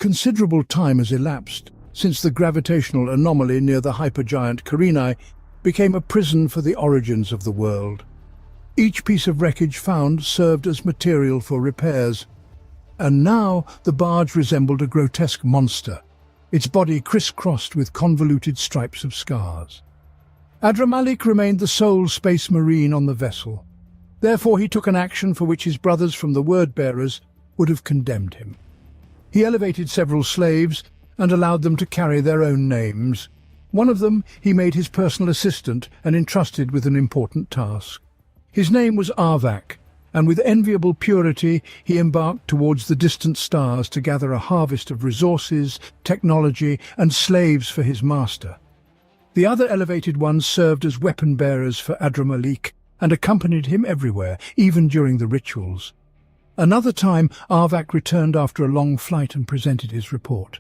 Considerable time has elapsed since the gravitational anomaly near the hypergiant Carinae became a prison for the origins of the world. Each piece of wreckage found served as material for repairs, and now the barge resembled a grotesque monster, its body crisscrossed with convoluted stripes of scars. Adramalik remained the sole space marine on the vessel. Therefore he took an action for which his brothers from the Word-Bearers would have condemned him. He elevated several slaves and allowed them to carry their own names. One of them he made his personal assistant and entrusted with an important task. His name was Arvak, and with enviable purity he embarked towards the distant stars to gather a harvest of resources, technology, and slaves for his master. The other elevated ones served as weapon-bearers for Adramalik and accompanied him everywhere, even during the rituals. Another time, Arvak returned after a long flight and presented his report.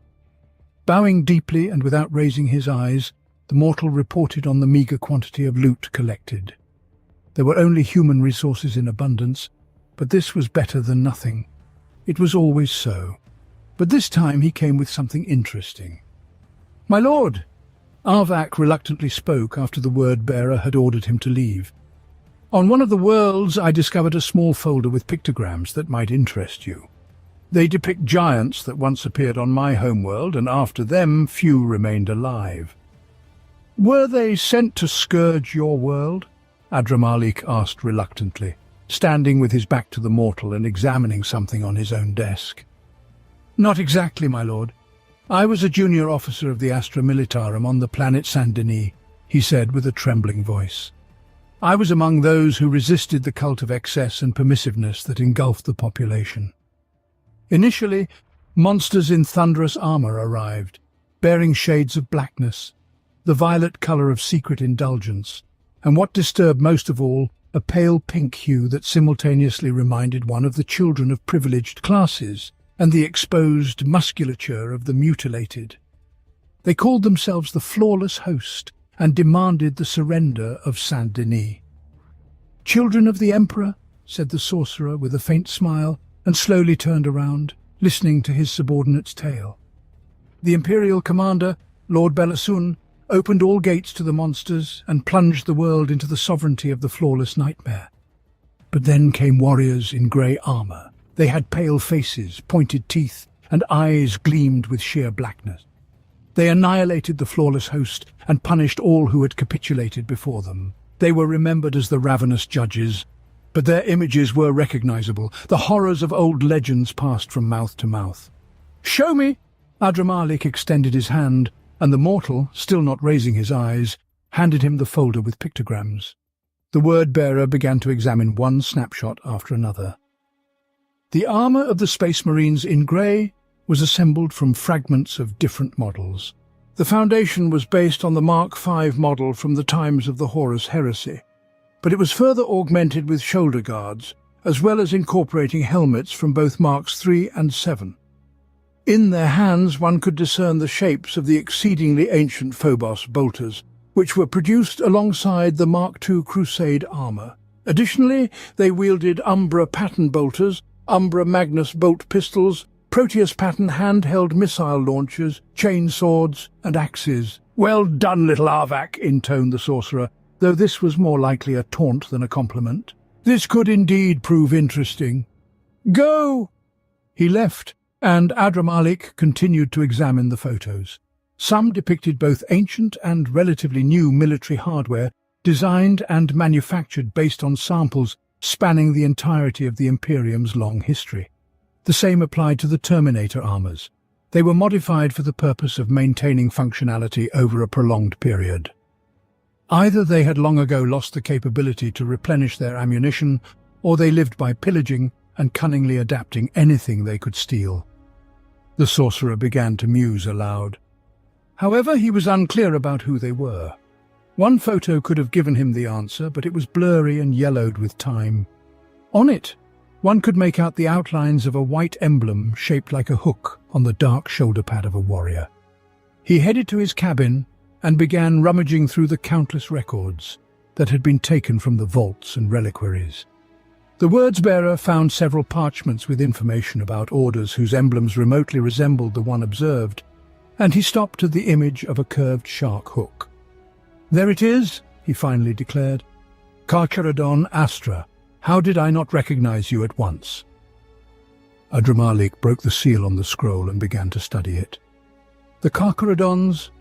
Bowing deeply and without raising his eyes, the mortal reported on the meagre quantity of loot collected. There were only human resources in abundance, but this was better than nothing. It was always so. But this time he came with something interesting. "My lord!" Arvak reluctantly spoke after the word-bearer had ordered him to leave. "On one of the worlds I discovered a small folder with pictograms that might interest you. They depict giants that once appeared on my homeworld, and after them few remained alive." "Were they sent to scourge your world?" Adramalik asked reluctantly, standing with his back to the mortal and examining something on his own desk. "Not exactly, my lord. I was a junior officer of the Astra Militarum on the planet Saint-Denis," he said with a trembling voice. "I was among those who resisted the cult of excess and permissiveness that engulfed the population. Initially, monsters in thunderous armor arrived, bearing shades of blackness, the violet color of secret indulgence, and what disturbed most of all, a pale pink hue that simultaneously reminded one of the children of privileged classes and the exposed musculature of the mutilated. They called themselves the Flawless Host and demanded the surrender of Saint-Denis. "Children of the Emperor," said the sorcerer with a faint smile, and slowly turned around, listening to his subordinate's tale. "The Imperial commander, Lord Bellassoun, opened all gates to the monsters and plunged the world into the sovereignty of the Flawless Nightmare. But then came warriors in grey armor. They had pale faces, pointed teeth, and eyes gleamed with sheer blackness. They annihilated the Flawless Host and punished all who had capitulated before them. They were remembered as the ravenous judges, but their images were recognizable. The horrors of old legends passed from mouth to mouth. "Show me!" Adramalik extended his hand, and the mortal, still not raising his eyes, handed him the folder with pictograms. The word-bearer began to examine one snapshot after another. The armor of the Space Marines in grey was assembled from fragments of different models. The foundation was based on the Mark V model from the times of the Horus Heresy, but it was further augmented with shoulder guards, as well as incorporating helmets from both Marks III and VII. In their hands one could discern the shapes of the exceedingly ancient Phobos bolters, which were produced alongside the Mark II Crusade armor. Additionally, they wielded Umbra pattern bolters, Umbra Magnus bolt pistols, Proteus pattern handheld missile launchers, chain swords, and axes. "Well done, little Arvak," intoned the sorcerer, though this was more likely a taunt than a compliment. "This could indeed prove interesting. Go!" He left, and Adramalik continued to examine the photos. Some depicted both ancient and relatively new military hardware, designed and manufactured based on samples spanning the entirety of the Imperium's long history. The same applied to the Terminator armors. They were modified for the purpose of maintaining functionality over a prolonged period. Either they had long ago lost the capability to replenish their ammunition, or they lived by pillaging and cunningly adapting anything they could steal. The sorcerer began to muse aloud. However, he was unclear about who they were. One photo could have given him the answer, but it was blurry and yellowed with time. On it, one could make out the outlines of a white emblem shaped like a hook on the dark shoulder pad of a warrior. He headed to his cabin and began rummaging through the countless records that had been taken from the vaults and reliquaries. The words-bearer found several parchments with information about orders whose emblems remotely resembled the one observed, and he stopped at the image of a curved shark hook. "There it is," he finally declared. "Carcharodon Astra. How did I not recognize you at once?" Adramalik broke the seal on the scroll and began to study it. The Carcharodons,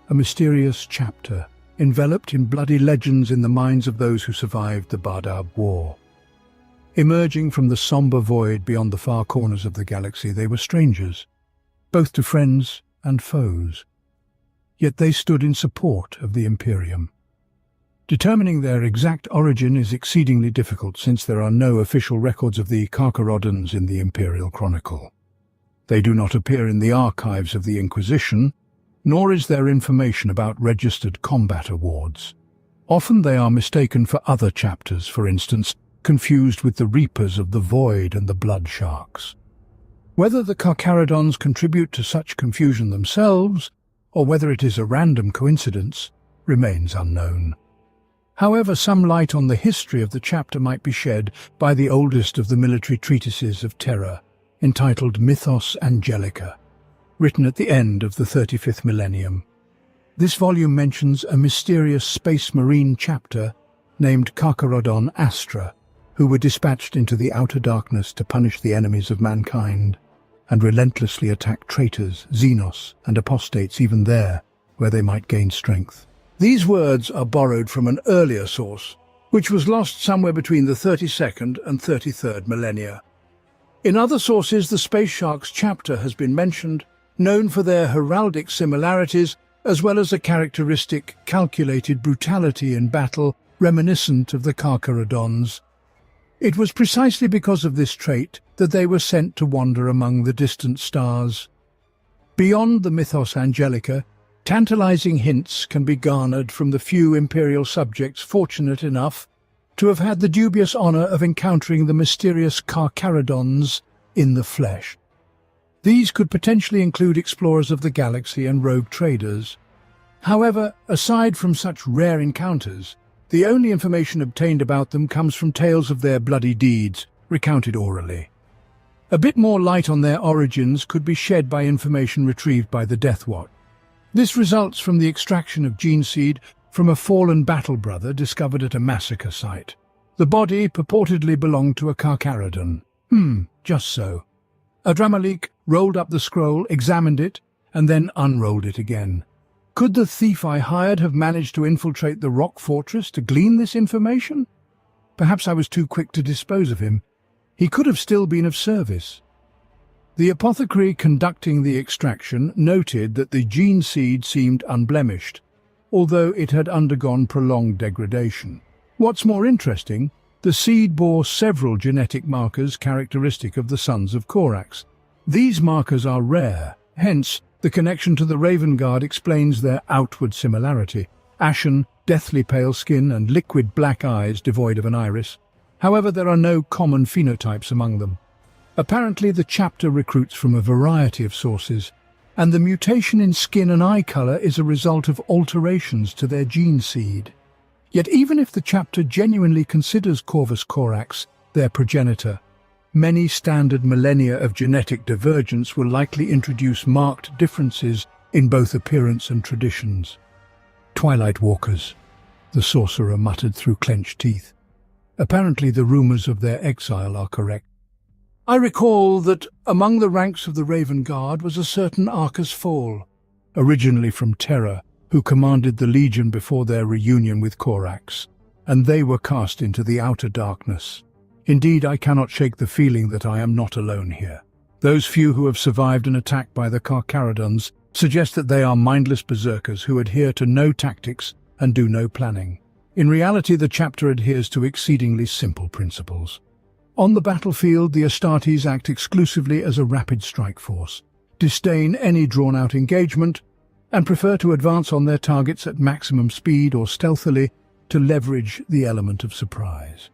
a mysterious chapter, enveloped in bloody legends in the minds of those who survived the Bardab War. Emerging from the somber void beyond the far corners of the galaxy, they were strangers, both to friends and foes. Yet they stood in support of the Imperium. Determining their exact origin is exceedingly difficult, since there are no official records of the Carcharodons in the Imperial Chronicle. They do not appear in the archives of the Inquisition, nor is there information about registered combat awards. Often they are mistaken for other chapters, for instance, confused with the Reapers of the Void and the Blood Sharks. Whether the Carcharodons contribute to such confusion themselves, or whether it is a random coincidence, remains unknown. However, some light on the history of the chapter might be shed by the oldest of the military treatises of Terra, entitled Mythos Angelica, written at the end of the 35th millennium. This volume mentions a mysterious space marine chapter named Carcharodon Astra, who were dispatched into the outer darkness to punish the enemies of mankind, and relentlessly attack traitors, xenos, and apostates even there, where they might gain strength. These words are borrowed from an earlier source, which was lost somewhere between the 32nd and 33rd millennia. In other sources, the Space Sharks chapter has been mentioned, known for their heraldic similarities, as well as a characteristic, calculated brutality in battle reminiscent of the Carcharodons. It was precisely because of this trait that they were sent to wander among the distant stars. Beyond the Mythos Angelica, tantalizing hints can be garnered from the few Imperial subjects fortunate enough to have had the dubious honor of encountering the mysterious Carcharodons in the flesh. These could potentially include explorers of the galaxy and rogue traders. However, aside from such rare encounters, the only information obtained about them comes from tales of their bloody deeds, recounted orally. A bit more light on their origins could be shed by information retrieved by the Death Watch. This results from the extraction of gene seed from a fallen battle brother discovered at a massacre site. The body purportedly belonged to a Carcharodon. Just so. Adramalik rolled up the scroll, examined it, and then unrolled it again. Could the thief I hired have managed to infiltrate the rock fortress to glean this information? Perhaps I was too quick to dispose of him. He could have still been of service. The apothecary conducting the extraction noted that the gene seed seemed unblemished, although it had undergone prolonged degradation. What's more interesting, the seed bore several genetic markers characteristic of the Sons of Corax. These markers are rare, hence the connection to the Raven Guard explains their outward similarity: ashen, deathly pale skin and liquid black eyes devoid of an iris. However, there are no common phenotypes among them. Apparently, the chapter recruits from a variety of sources, and the mutation in skin and eye color is a result of alterations to their gene seed. Yet even if the chapter genuinely considers Corvus Corax their progenitor, many standard millennia of genetic divergence will likely introduce marked differences in both appearance and traditions. Twilight Walkers, the sorcerer muttered through clenched teeth. Apparently the rumors of their exile are correct. I recall that among the ranks of the Raven Guard was a certain Arcus Fall, originally from Terra, who commanded the Legion before their reunion with Corax, and they were cast into the outer darkness. Indeed, I cannot shake the feeling that I am not alone here. Those few who have survived an attack by the Carcharodons suggest that they are mindless berserkers who adhere to no tactics and do no planning. In reality, the chapter adheres to exceedingly simple principles. On the battlefield, the Astartes act exclusively as a rapid strike force, disdain any drawn-out engagement, and prefer to advance on their targets at maximum speed or stealthily to leverage the element of surprise.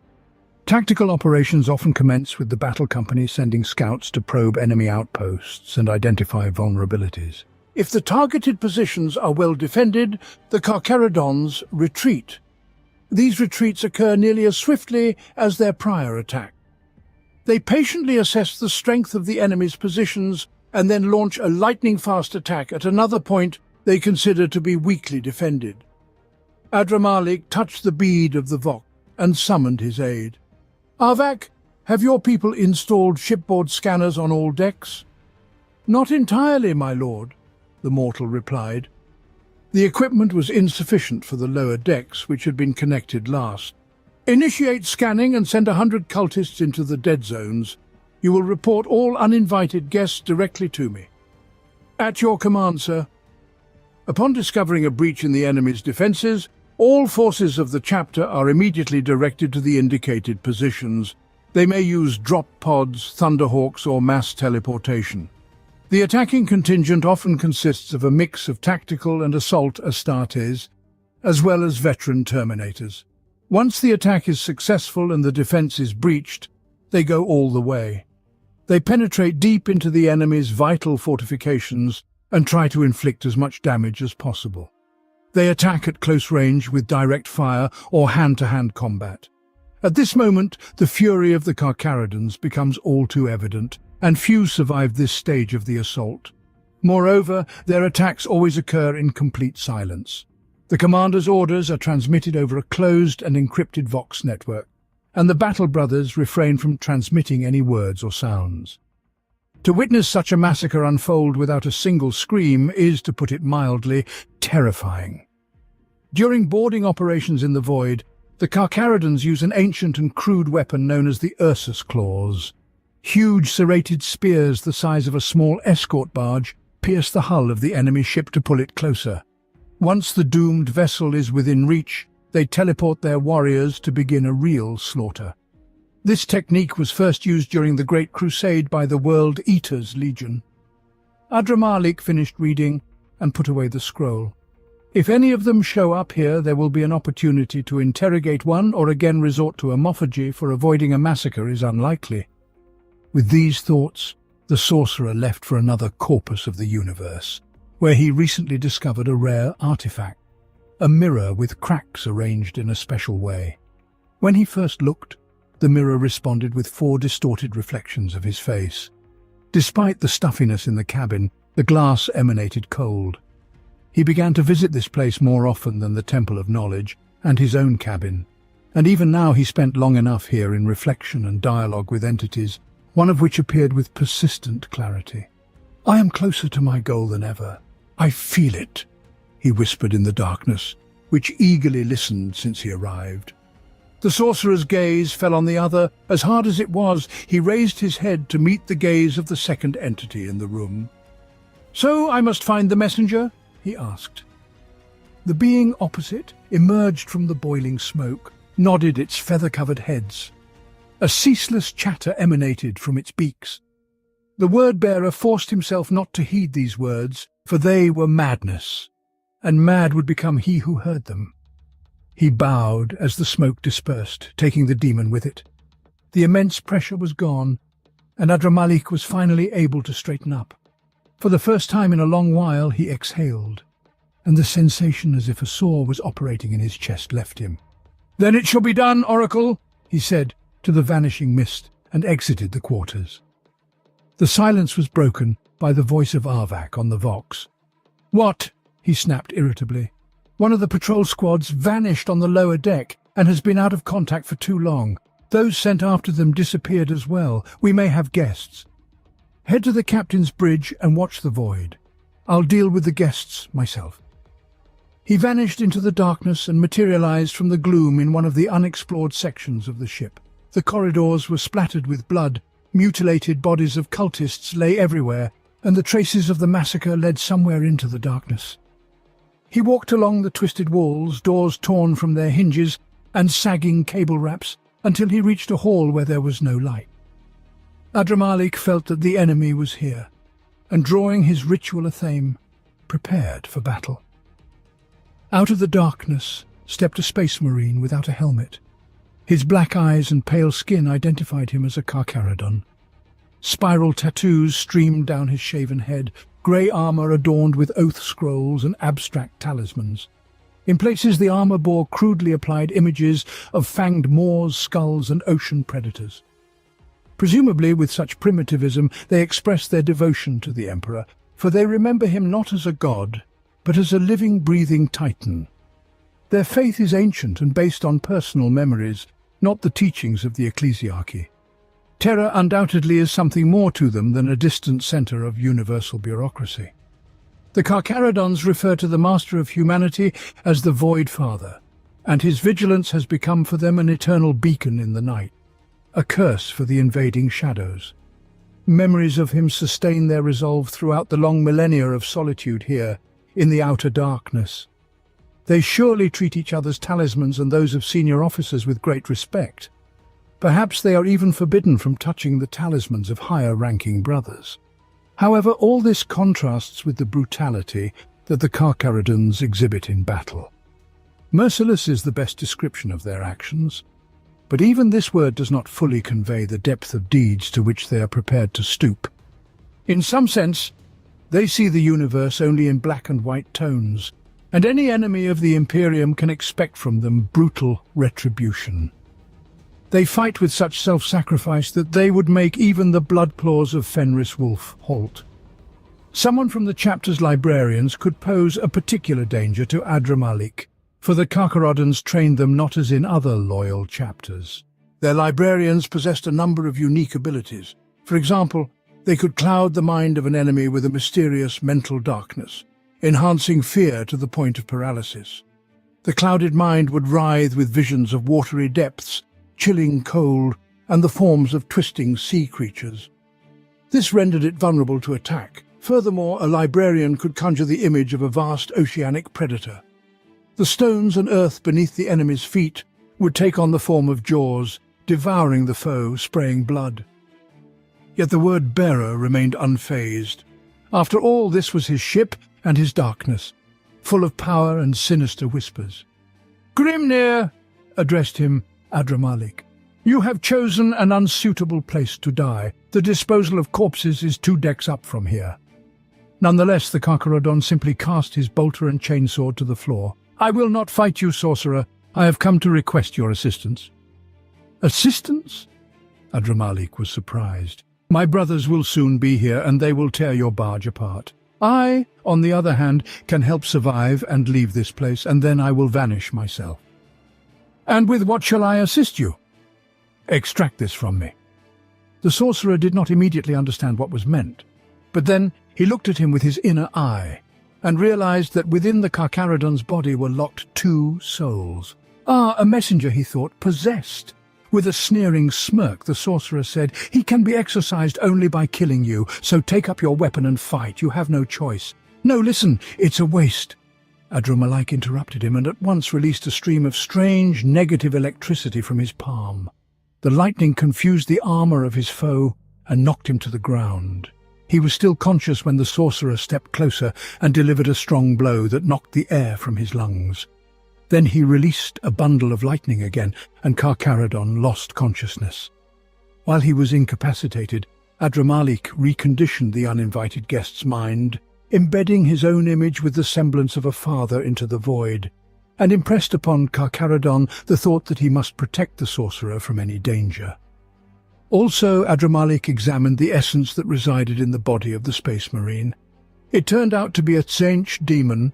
Tactical operations often commence with the battle company sending scouts to probe enemy outposts and identify vulnerabilities. If the targeted positions are well defended, the Carcharodons retreat. These retreats occur nearly as swiftly as their prior attack. They patiently assess the strength of the enemy's positions and then launch a lightning-fast attack at another point they consider to be weakly defended. Adramalik touched the bead of the Vox and summoned his aid. "Arvak, have your people installed shipboard scanners on all decks?" "Not entirely, my lord," the mortal replied. The equipment was insufficient for the lower decks, which had been connected last. "Initiate scanning and send 100 cultists into the dead zones. You will report all uninvited guests directly to me." "At your command, sir." Upon discovering a breach in the enemy's defences, all forces of the chapter are immediately directed to the indicated positions. They may use drop pods, thunderhawks, or mass teleportation. The attacking contingent often consists of a mix of tactical and assault Astartes, as well as veteran Terminators. Once the attack is successful and the defense is breached, they go all the way. They penetrate deep into the enemy's vital fortifications and try to inflict as much damage as possible. They attack at close range with direct fire or hand-to-hand combat. At this moment, the fury of the Carcharodons becomes all too evident, and few survive this stage of the assault. Moreover, their attacks always occur in complete silence. The commander's orders are transmitted over a closed and encrypted Vox network, and the Battle Brothers refrain from transmitting any words or sounds. To witness such a massacre unfold without a single scream is, to put it mildly, terrifying. During boarding operations in the Void, the Carcharodons use an ancient and crude weapon known as the Ursus Claws. Huge serrated spears the size of a small escort barge pierce the hull of the enemy ship to pull it closer. Once the doomed vessel is within reach, they teleport their warriors to begin a real slaughter. This technique was first used during the Great Crusade by the World Eaters Legion. Adramalik finished reading and put away the scroll. If any of them show up here, there will be an opportunity to interrogate one or again resort to homophagy, for avoiding a massacre is unlikely. With these thoughts, the sorcerer left for another corpus of the universe, where he recently discovered a rare artifact, a mirror with cracks arranged in a special way. When he first looked, the mirror responded with 4 distorted reflections of his face. Despite the stuffiness in the cabin, the glass emanated cold. He began to visit this place more often than the Temple of Knowledge and his own cabin, and even now he spent long enough here in reflection and dialogue with entities, one of which appeared with persistent clarity. "I am closer to my goal than ever. I feel it," he whispered in the darkness, which eagerly listened since he arrived. The sorcerer's gaze fell on the other. As hard as it was, he raised his head to meet the gaze of the second entity in the room. "So I must find the messenger?" he asked. The being opposite emerged from the boiling smoke, nodded its feather-covered heads. A ceaseless chatter emanated from its beaks. The word-bearer forced himself not to heed these words, for they were madness, and mad would become he who heard them. He bowed as the smoke dispersed, taking the demon with it. The immense pressure was gone, and Adramalik was finally able to straighten up. For the first time in a long while he exhaled, and the sensation as if a saw was operating in his chest left him. "Then it shall be done, Oracle," he said to the vanishing mist, and exited the quarters. The silence was broken by the voice of Arvak on the Vox. "What?" he snapped irritably. "One of the patrol squads vanished on the lower deck and has been out of contact for too long. Those sent after them disappeared as well. We may have guests. Head to the captain's bridge and watch the Void. I'll deal with the guests myself." He vanished into the darkness and materialized from the gloom in one of the unexplored sections of the ship. The corridors were splattered with blood, mutilated bodies of cultists lay everywhere, and the traces of the massacre led somewhere into the darkness. He walked along the twisted walls, doors torn from their hinges and sagging cable wraps, until he reached a hall where there was no light. Adramalik felt that the enemy was here, and drawing his ritual athame, prepared for battle. Out of the darkness stepped a space marine without a helmet. His black eyes and pale skin identified him as a Carcharodon. Spiral tattoos streamed down his shaven head, grey armour adorned with oath scrolls and abstract talismans. In places the armour bore crudely applied images of fanged maws, skulls and ocean predators. Presumably, with such primitivism, they express their devotion to the Emperor, for they remember him not as a god, but as a living, breathing titan. Their faith is ancient and based on personal memories, not the teachings of the ecclesiarchy. Terra undoubtedly is something more to them than a distant centre of universal bureaucracy. The Carcharodons refer to the master of humanity as the Void Father, and his vigilance has become for them an eternal beacon in the night, a curse for the invading shadows. Memories of him sustain their resolve throughout the long millennia of solitude here, in the outer darkness. They surely treat each other's talismans and those of senior officers with great respect. Perhaps they are even forbidden from touching the talismans of higher-ranking brothers. However, all this contrasts with the brutality that the Carcharodons exhibit in battle. Merciless is the best description of their actions, but even this word does not fully convey the depth of deeds to which they are prepared to stoop. In some sense, they see the universe only in black and white tones, and any enemy of the Imperium can expect from them brutal retribution. They fight with such self-sacrifice that they would make even the blood claws of Fenris Wolf halt. Someone from the chapter's librarians could pose a particular danger to Adramalik, for the Carcharodons trained them not as in other loyal chapters. Their librarians possessed a number of unique abilities. For example, they could cloud the mind of an enemy with a mysterious mental darkness, enhancing fear to the point of paralysis. The clouded mind would writhe with visions of watery depths, chilling cold, and the forms of twisting sea creatures. This rendered it vulnerable to attack. Furthermore, a librarian could conjure the image of a vast oceanic predator. The stones and earth beneath the enemy's feet would take on the form of jaws, devouring the foe, spraying blood. Yet the word bearer remained unfazed. After all, this was his ship and his darkness, full of power and sinister whispers. "Grimnir," addressed him Adramalik, "you have chosen an unsuitable place to die. The disposal of corpses is 2 decks up from here." Nonetheless, the Carcharodon simply cast his bolter and chainsword to the floor. "I will not fight you, sorcerer. I have come to request your assistance." "Assistance?" Adramalik was surprised. "My brothers will soon be here, and they will tear your barge apart. I, on the other hand, can help survive and leave this place, and then I will vanish myself." "And with what shall I assist you?" "Extract this from me." The sorcerer did not immediately understand what was meant, but then he looked at him with his inner eye, and realized that within the Carcharodon's body were locked 2 souls. "Ah, a messenger," he thought, "possessed." With a sneering smirk, the sorcerer said, "He can be exorcised only by killing you, so take up your weapon and fight. You have no choice." "No, listen, it's a waste." Adramalik interrupted him and at once released a stream of strange, negative electricity from his palm. The lightning confused the armor of his foe and knocked him to the ground. He was still conscious when the sorcerer stepped closer and delivered a strong blow that knocked the air from his lungs. Then he released a bundle of lightning again, and Carcharodon lost consciousness. While he was incapacitated, Adramalik reconditioned the uninvited guest's mind, embedding his own image with the semblance of a father into the void, and impressed upon Carcharodon the thought that he must protect the sorcerer from any danger. Also, Adramalik examined the essence that resided in the body of the Space Marine. It turned out to be a Tsainch demon,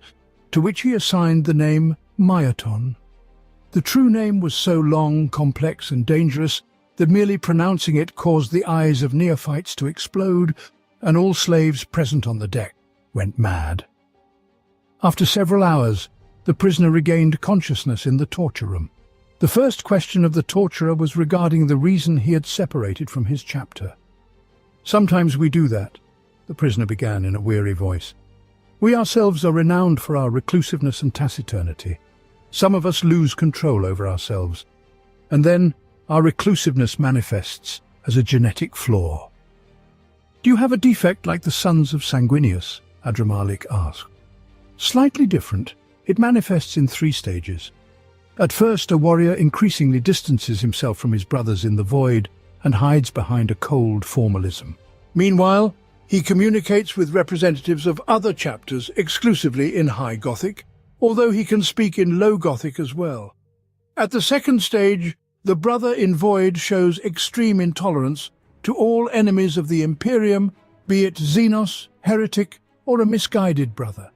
to which he assigned the name Myaton. The true name was so long, complex and dangerous that merely pronouncing it caused the eyes of neophytes to explode, and all slaves present on the deck went mad. After several hours, the prisoner regained consciousness in the torture room. The first question of the torturer was regarding the reason he had separated from his chapter. "Sometimes we do that," the prisoner began in a weary voice. "We ourselves are renowned for our reclusiveness and taciturnity. Some of us lose control over ourselves, and then our reclusiveness manifests as a genetic flaw." "Do you have a defect like the sons of Sanguinius?" Adramalik asked. "Slightly different. It manifests in 3 stages. At first, a warrior increasingly distances himself from his brothers in the void and hides behind a cold formalism. Meanwhile, he communicates with representatives of other chapters exclusively in High Gothic, although he can speak in Low Gothic as well. At the second stage, the brother in void shows extreme intolerance to all enemies of the Imperium, be it Xenos, heretic, or a misguided brother.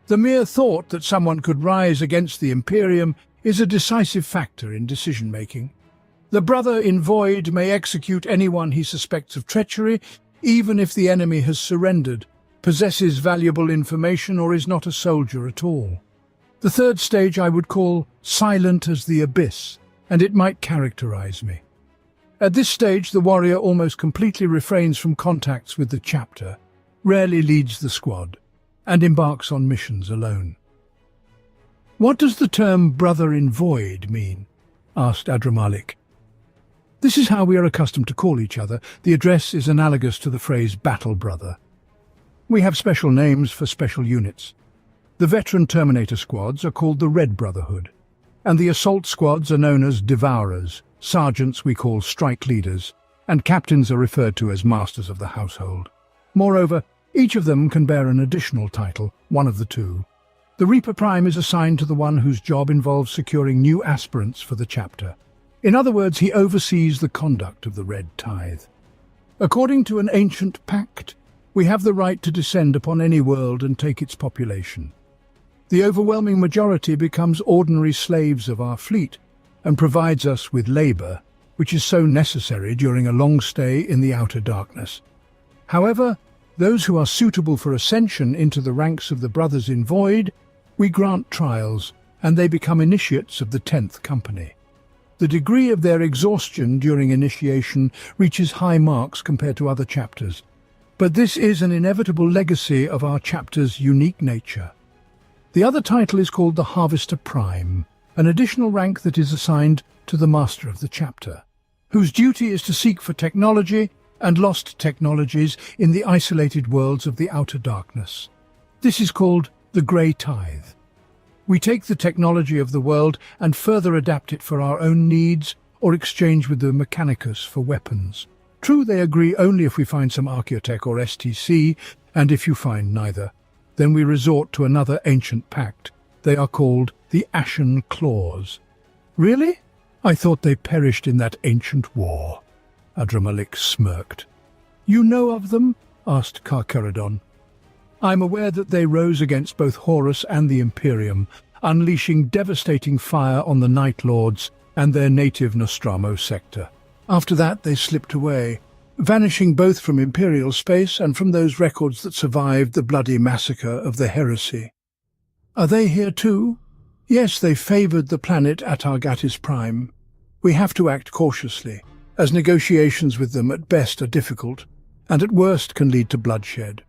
The mere thought that someone could rise against the Imperium is a decisive factor in decision-making. The brother in void may execute anyone he suspects of treachery, even if the enemy has surrendered, possesses valuable information, or is not a soldier at all. The third stage I would call silent as the abyss, and it might characterize me. At this stage, the warrior almost completely refrains from contacts with the chapter, rarely leads the squad, and embarks on missions alone. "What does the term brother in void mean?" asked Adramalik. "This is how we are accustomed to call each other. The address is analogous to the phrase battle brother. We have special names for special units. The veteran Terminator squads are called the Red Brotherhood, and the assault squads are known as Devourers. Sergeants we call strike leaders, and captains are referred to as masters of the household. Moreover, each of them can bear an additional title, one of the two. The Reaper Prime is assigned to the one whose job involves securing new aspirants for the chapter. In other words, he oversees the conduct of the Red Tithe. According to an ancient pact, we have the right to descend upon any world and take its population. The overwhelming majority becomes ordinary slaves of our fleet and provides us with labor, which is so necessary during a long stay in the outer darkness. However, those who are suitable for ascension into the ranks of the Brothers in Void, we grant trials, and they become initiates of the 10th Company. The degree of their exhaustion during initiation reaches high marks compared to other chapters, but this is an inevitable legacy of our chapter's unique nature. The other title is called the Harvester Prime, an additional rank that is assigned to the Master of the chapter, whose duty is to seek for technology and lost technologies in the isolated worlds of the outer darkness. This is called the Grey Tithe. We take the technology of the world and further adapt it for our own needs or exchange with the Mechanicus for weapons. True, they agree only if we find some Archaeotech or STC, and if you find neither, then we resort to another ancient pact. They are called the Ashen Claws. Really? I thought they perished in that ancient war. Adramalik smirked. You know of them? Asked Carcharodon. I'm aware that they rose against both Horus and the Imperium, unleashing devastating fire on the Night Lords and their native Nostramo sector. After that they slipped away, vanishing both from Imperial space and from those records that survived the bloody massacre of the heresy. Are they here too? Yes, they favoured the planet at Argatis Prime. We have to act cautiously, as negotiations with them at best are difficult, and at worst can lead to bloodshed.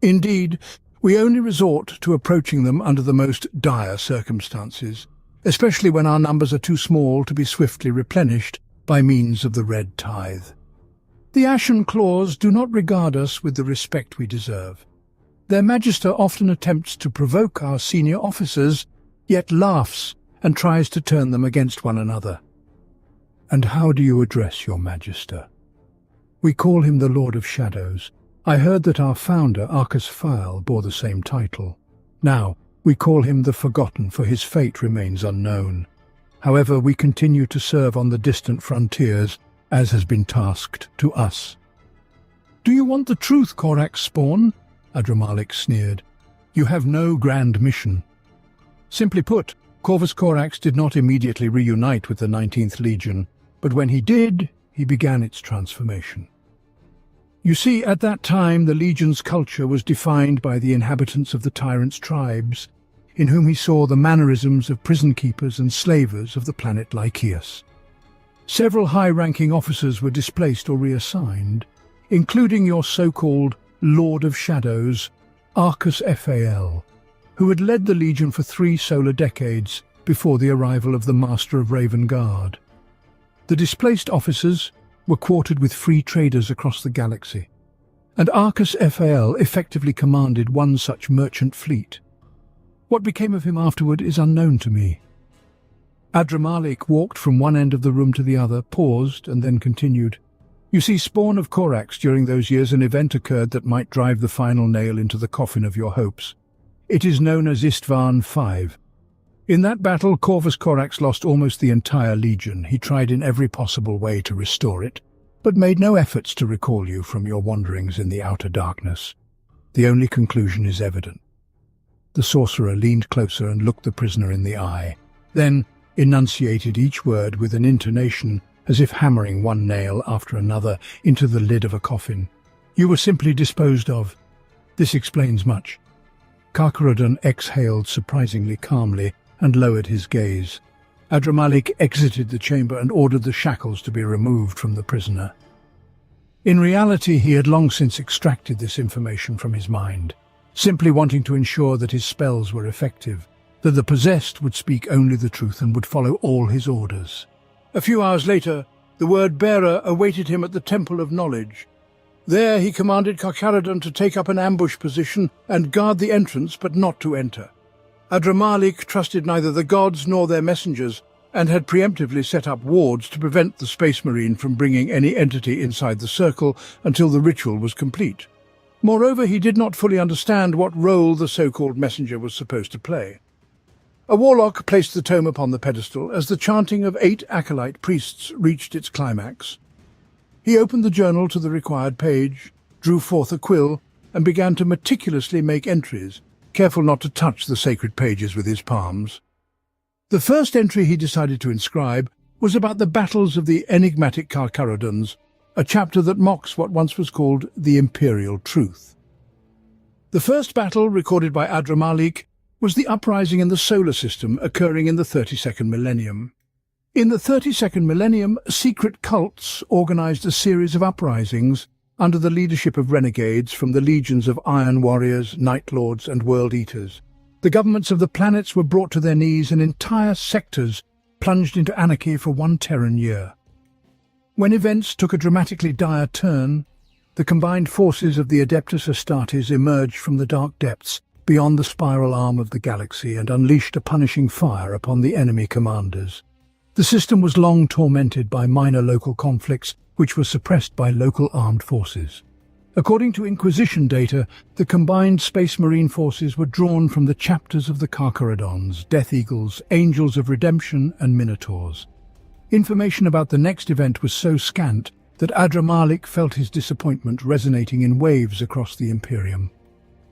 Indeed, we only resort to approaching them under the most dire circumstances, especially when our numbers are too small to be swiftly replenished by means of the Red Tithe. The Ashen Claws do not regard us with the respect we deserve. Their Magister often attempts to provoke our senior officers, yet laughs and tries to turn them against one another. And how do you address your Magister? We call him the Lord of Shadows. I heard that our founder, Arcus File, bore the same title. Now, we call him the Forgotten, for his fate remains unknown. However, we continue to serve on the distant frontiers, as has been tasked to us. Do you want the truth, Corax Spawn? Adramalik sneered. You have no grand mission. Simply put, Corvus Corax did not immediately reunite with the 19th Legion, but when he did, he began its transformation. You see, at that time the Legion's culture was defined by the inhabitants of the tyrant's tribes, in whom he saw the mannerisms of prison keepers and slavers of the planet Lycaeus. Several high-ranking officers were displaced or reassigned, including your so-called Lord of Shadows, Arcus Fal, who had led the Legion for 3 solar decades before the arrival of the Master of Raven Guard. The displaced officers were quartered with free traders across the galaxy, and Arcus Fal effectively commanded one such merchant fleet. What became of him afterward is unknown to me. Adramalik walked from one end of the room to the other, paused, and then continued. You see, Spawn of Corax, during those years an event occurred that might drive the final nail into the coffin of your hopes. It is known as Istvan V. In that battle, Corvus Corax lost almost the entire Legion. He tried in every possible way to restore it, but made no efforts to recall you from your wanderings in the outer darkness. The only conclusion is evident. The sorcerer leaned closer and looked the prisoner in the eye, then enunciated each word with an intonation as if hammering one nail after another into the lid of a coffin. You were simply disposed of. This explains much. Carcharodon exhaled surprisingly calmly and lowered his gaze. Adramalik exited the chamber and ordered the shackles to be removed from the prisoner. In reality, he had long since extracted this information from his mind, simply wanting to ensure that his spells were effective, that the possessed would speak only the truth and would follow all his orders. A few hours later, the word-bearer awaited him at the Temple of Knowledge. There he commanded Carcharodon to take up an ambush position and guard the entrance, but not to enter. Adramalik trusted neither the gods nor their messengers, and had preemptively set up wards to prevent the Space Marine from bringing any entity inside the circle until the ritual was complete. Moreover, he did not fully understand what role the so-called messenger was supposed to play. A warlock placed the tome upon the pedestal as the chanting of 8 acolyte priests reached its climax. He opened the journal to the required page, drew forth a quill, and began to meticulously make entries, careful not to touch the sacred pages with his palms. The first entry he decided to inscribe was about the battles of the enigmatic Carcharodons, a chapter that mocks what once was called the Imperial Truth. The first battle, recorded by Adramalik, was the uprising in the solar system occurring in the 32nd millennium. In the 32nd millennium, secret cults organized a series of uprisings under the leadership of renegades from the legions of Iron Warriors, Night Lords, and World Eaters. The governments of the planets were brought to their knees and entire sectors plunged into anarchy for one Terran year. When events took a dramatically dire turn, the combined forces of the Adeptus Astartes emerged from the dark depths beyond the spiral arm of the galaxy and unleashed a punishing fire upon the enemy commanders. The system was long tormented by minor local conflicts, which were suppressed by local armed forces. According to Inquisition data, the combined Space Marine forces were drawn from the chapters of the Carcharodons, Death Eagles, Angels of Redemption, and Minotaurs. Information about the next event was so scant that Adramalik felt his disappointment resonating in waves across the Imperium.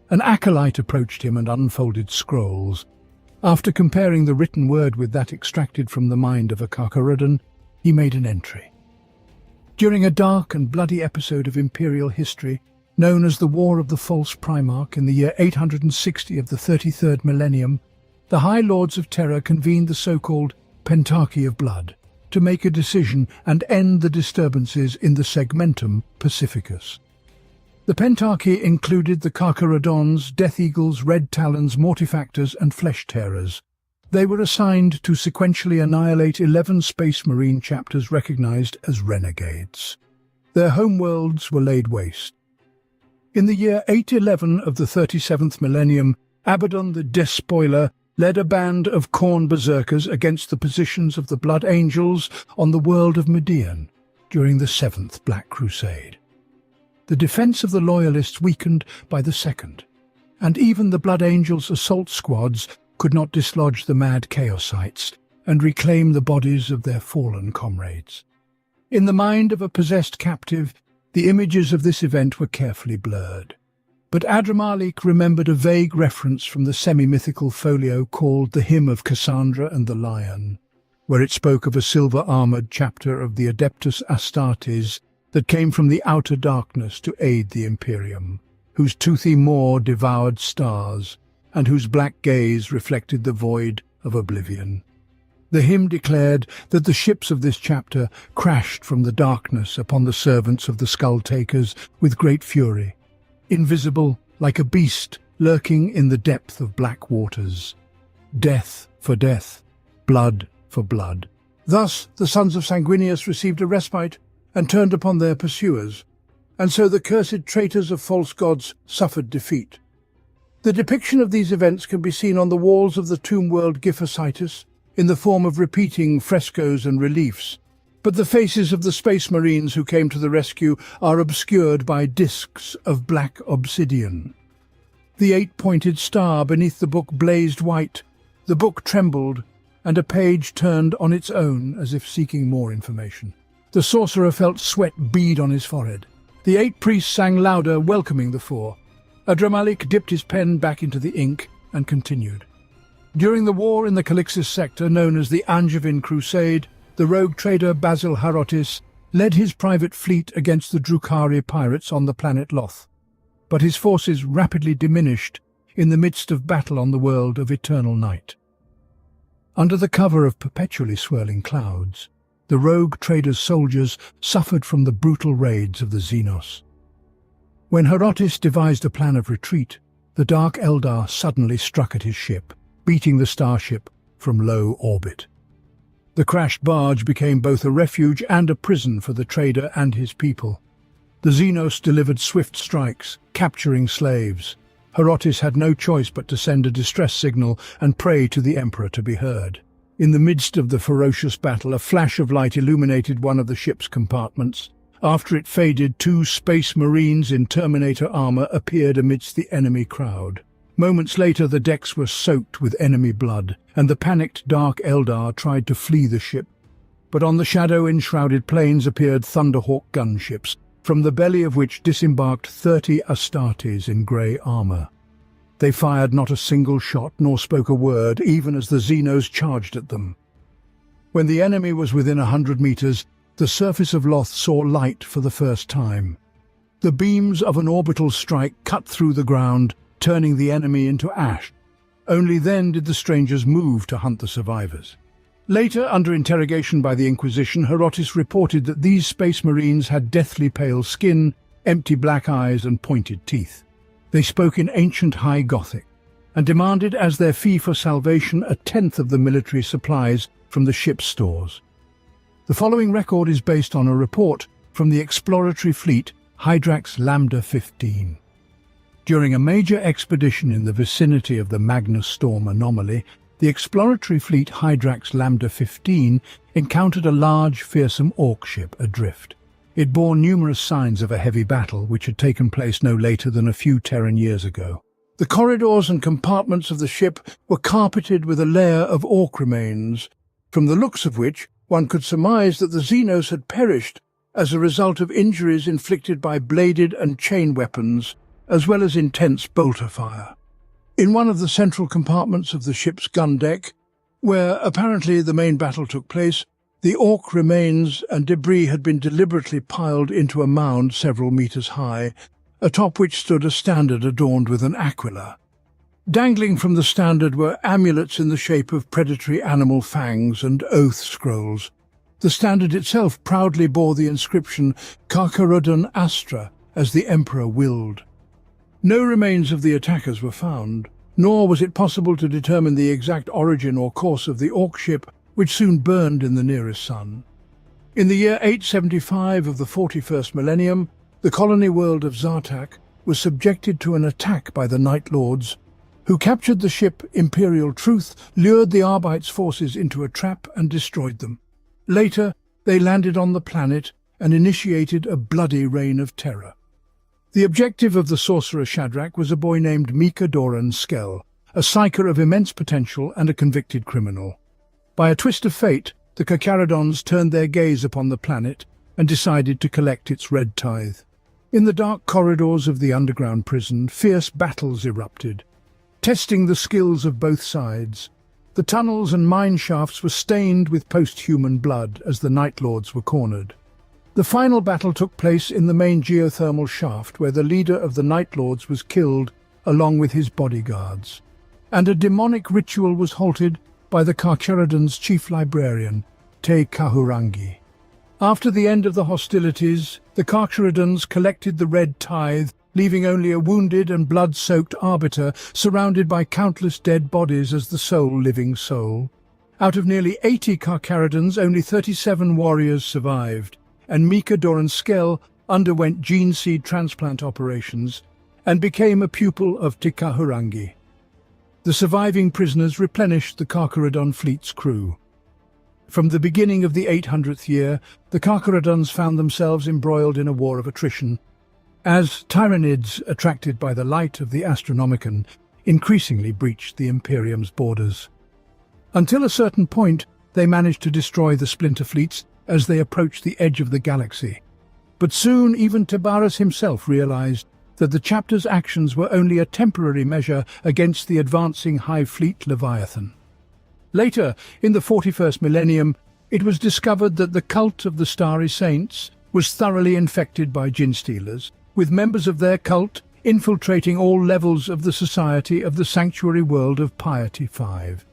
An acolyte approached him and unfolded scrolls. After comparing the written word with that extracted from the mind of a Carcharodon, he made an entry. During a dark and bloody episode of Imperial history, known as the War of the False Primarch in the year 860 of the 33rd millennium, the High Lords of Terror convened the so-called Pentarchy of Blood to make a decision and end the disturbances in the Segmentum Pacificus. The Pentarchy included the Carcharodons, Death Eagles, Red Talons, Mortifactors, and Flesh Tearers. They were assigned to sequentially annihilate 11 Space Marine chapters recognized as renegades. Their homeworlds were laid waste. In the year 811 of the 37th millennium, Abaddon the Despoiler led a band of Khorne berserkers against the positions of the Blood Angels on the world of Median during the 7th Black Crusade. The defense of the Loyalists weakened by the second, and even the Blood Angels' assault squads could not dislodge the mad Chaosites and reclaim the bodies of their fallen comrades. In the mind of a possessed captive, the images of this event were carefully blurred. But Adramalik remembered a vague reference from the semi-mythical folio called The Hymn of Cassandra and the Lion, where it spoke of a silver-armoured chapter of the Adeptus Astartes that came from the outer darkness to aid the Imperium, whose toothy maw devoured stars, and whose black gaze reflected the void of oblivion. The hymn declared that the ships of this chapter crashed from the darkness upon the servants of the Skull-Takers with great fury, invisible like a beast lurking in the depth of black waters. Death for death, blood for blood. Thus the sons of Sanguinius received a respite and turned upon their pursuers, and so the cursed traitors of false gods suffered defeat. The depiction of these events can be seen on the walls of the tomb world Giphysitis in the form of repeating frescoes and reliefs, but the faces of the Space Marines who came to the rescue are obscured by discs of black obsidian. The 8-pointed star beneath the book blazed white, the book trembled, and a page turned on its own as if seeking more information. The sorcerer felt sweat bead on his forehead. The 8 priests sang louder, welcoming the 4. Adramalik dipped his pen back into the ink and continued. During the war in the Calixis sector known as the Angevin Crusade, the rogue trader Basil Harotis led his private fleet against the Drukhari pirates on the planet Loth. But his forces rapidly diminished in the midst of battle on the world of eternal night. Under the cover of perpetually swirling clouds, the rogue trader's soldiers suffered from the brutal raids of the Xenos. When Harotis devised a plan of retreat, the Dark Eldar suddenly struck at his ship, beating the starship from low orbit. The crashed barge became both a refuge and a prison for the trader and his people. The Xenos delivered swift strikes, capturing slaves. Harotis had no choice but to send a distress signal and pray to the Emperor to be heard. In the midst of the ferocious battle, a flash of light illuminated one of the ship's compartments. After it faded, 2 space marines in Terminator armor appeared amidst the enemy crowd. Moments later, the decks were soaked with enemy blood, and the panicked Dark Eldar tried to flee the ship. But on the shadow-enshrouded plains appeared Thunderhawk gunships, from the belly of which disembarked 30 Astartes in grey armor. They fired not a single shot nor spoke a word, even as the Xenos charged at them. When the enemy was within 100 meters, the surface of Loth saw light for the first time. The beams of an orbital strike cut through the ground, turning the enemy into ash. Only then did the strangers move to hunt the survivors. Later, under interrogation by the Inquisition, Harotis reported that these space marines had deathly pale skin, empty black eyes and pointed teeth. They spoke in ancient High Gothic and demanded as their fee for salvation 1/10 of the military supplies from the ship's stores. The following record is based on a report from the exploratory fleet Hydrax Lambda 15. During a major expedition in the vicinity of the Magnus Storm anomaly, the exploratory fleet Hydrax Lambda 15 encountered a large, fearsome orc ship adrift. It bore numerous signs of a heavy battle which had taken place no later than a few Terran years ago. The corridors and compartments of the ship were carpeted with a layer of orc remains, from the looks of which one could surmise that the Xenos had perished as a result of injuries inflicted by bladed and chain weapons, as well as intense bolter fire. In one of the central compartments of the ship's gun deck, where apparently the main battle took place, the orc remains and debris had been deliberately piled into a mound several meters high, atop which stood a standard adorned with an aquila. Dangling from the standard were amulets in the shape of predatory animal fangs and oath scrolls. The standard itself proudly bore the inscription Carcharodon Astra, as the Emperor willed. No remains of the attackers were found, nor was it possible to determine the exact origin or course of the orc ship, which soon burned in the nearest sun. In the year 875 of the 41st millennium, the colony world of Zartak was subjected to an attack by the Night Lords, who captured the ship Imperial Truth, lured the Arbite's forces into a trap and destroyed them. Later, they landed on the planet and initiated a bloody reign of terror. The objective of the sorcerer Shadrach was a boy named Mika Doran Skell, a psyker of immense potential and a convicted criminal. By a twist of fate, the Carcharodons turned their gaze upon the planet and decided to collect its red tithe. In the dark corridors of the underground prison, fierce battles erupted, testing the skills of both sides. The tunnels and mine shafts were stained with post-human blood as the Night Lords were cornered. The final battle took place in the main geothermal shaft, where the leader of the Night Lords was killed along with his bodyguards, and a demonic ritual was halted by the Carcharodons' chief librarian, Te Kahurangi. After the end of the hostilities, the Carcharodons collected the red tithe, leaving only a wounded and blood-soaked arbiter surrounded by countless dead bodies as the sole living soul. Out of nearly 80 Carcharodons, only 37 warriors survived, and Mika Doran Skell underwent gene seed transplant operations and became a pupil of Te Kahurangi. The surviving prisoners replenished the Carcharodon fleet's crew. From the beginning of the 800th year, the Carcharodons found themselves embroiled in a war of attrition, as Tyranids, attracted by the light of the Astronomicon, increasingly breached the Imperium's borders. Until a certain point, they managed to destroy the splinter fleets as they approached the edge of the galaxy. But soon even Tiberius himself realized that the chapter's actions were only a temporary measure against the advancing Hive Fleet Leviathan. Later, in the 41st millennium, it was discovered that the cult of the Starry Saints was thoroughly infected by gin-stealers, with members of their cult infiltrating all levels of the society of the sanctuary world of Piety 5.